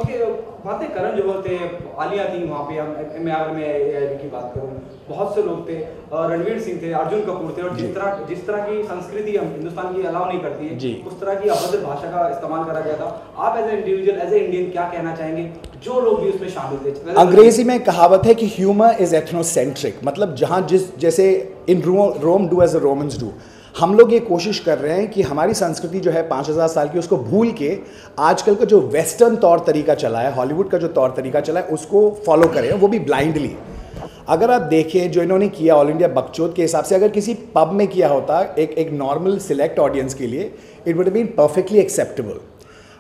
Okay, बातें करण जौहर थे, आलिया थी वहाँ पे, अगर मैं AIB की बात करूँ, बहुत से लोग थे, रणवीर सिंह थे, अर्जुन कपूर थे, और जिस तरह की संस्कृति हम हिंदुस्तान की अलाउ नहीं करती है, उस तरह की अभद्र भाषा का इस्तेमाल करा गया था। आप as a individual, as a Indian क्या कहना चाहेंगे जो लोग भी उसमें शामिल थे? अंग्रेजी में कहावत है कि ह्यूमर इज एथनोसेंट्रिक, मतलब जहाँ जैसे in Rome do as a Romans do, हम लोग ये कोशिश कर रहे हैं कि हमारी संस्कृति जो है 5000 साल की, उसको भूल के आजकल का जो वेस्टर्न तौर तरीका चला है, हॉलीवुड का जो तौर तरीका चला है, उसको फॉलो करें, वो भी ब्लाइंडली। अगर आप देखें जो इन्होंने किया ऑल इंडिया बकचोद के हिसाब से, अगर किसी पब में किया होता एक नॉर्मल सिलेक्ट ऑडियंस के लिए, it would have been perfectly acceptable,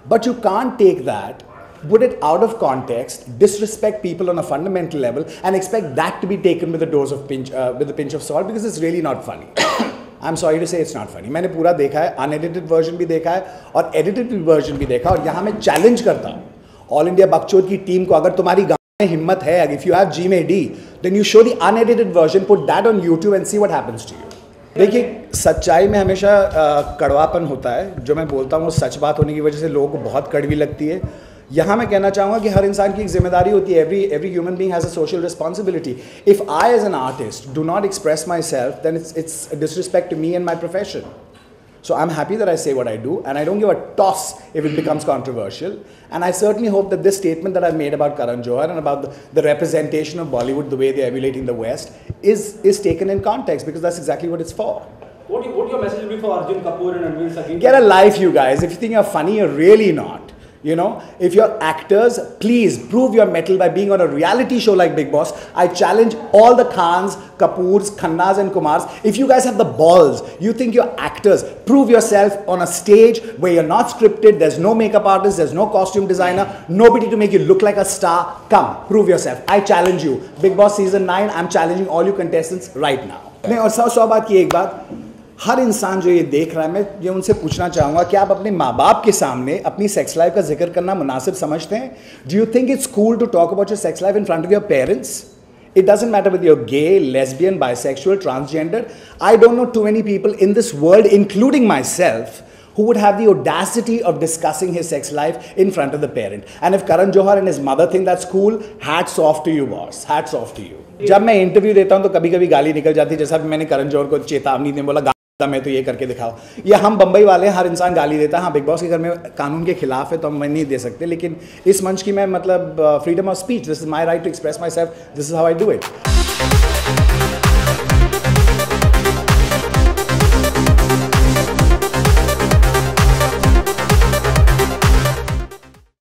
but you can't take that, put it out of context, disrespect people on a fundamental level, and expect that to be taken with a dose of with a pinch of salt, because it's really not funny. I'm sorry to say it's not funny. मैंने पूरा देखा है, unedited version भी देखा है और edited version भी देखा, और यहाँ मैं चैलेंज करता हूँ ऑल इंडिया बकचोद की टीम को, अगर तुम्हारी गाँव में हिम्मत है, if you have GMAD, then you show the unedited version, put that on YouTube and see what happens to you. देखिए, सच्चाई में हमेशा कड़वापन होता है, जो मैं बोलता हूँ वो सच बात होने की वजह से लोगों को बहुत कड़वी लगती है। यहाँ मैं कहना चाहूँगा कि हर इंसान की एक जिम्मेदारी होती है, every human being has a social responsibility. If I as an artist do not express myself, then it's a disrespect to me and my profession. So I'm happy that I say what I do, and I don't give a toss if it becomes controversial. And I certainly hope that this statement that I've made about Karan Johar and about the representation of Bollywood, the way they're emulating the West, is taken in context, because that's exactly what it's for. What your message will be for Arjun Kapoor and Ranveer Singh? Get a life, you guys. If you think you're funny, you're really not. You know, if you're actors, please prove your mettle by being on a reality show like Bigg Boss. I challenge all the Khans, Kapoors, Khannas and Kumars. If you guys have the balls, you think you're actors, prove yourself on a stage where you're not scripted, there's no makeup artist, there's no costume designer, nobody to make you look like a star. Come, prove yourself. I challenge you. Bigg Boss Season 9, I'm challenging all you contestants right now. नहीं, और सौ बात की एक बात, हर इंसान जो ये देख रहा है, मैं ये उनसे पूछना चाहूँगा कि आप अपने माँ बाप के सामने अपनी सेक्स लाइफ का जिक्र करना मुनासिब समझते हैं? Do you think it's cool to talk about your sex life in front of your parents? It doesn't matter whether you're gay, lesbian, bisexual, transgender. I don't know too many people in this world, including myself, who would have the audacity of discussing his sex life in front of the parent. And if Karan Johar and his mother think that's cool, hats off to you, boss. Hats off to you. जब मैं interview देता हूँ तो कभी कभी गाली निकल जाती है, जैसा मैंने करण जौहर को चेतावनी दी, बोला मैं तो ये करके दिखाओ। या हम बंबई वाले हैं, हर इंसान गाली देता है। हाँ, बिग बॉस के घर में कानून के खिलाफ है तो हम नहीं दे सकते, लेकिन इस मंच की मैं मतलब freedom of speech, this is my right to express myself, this is how I do it.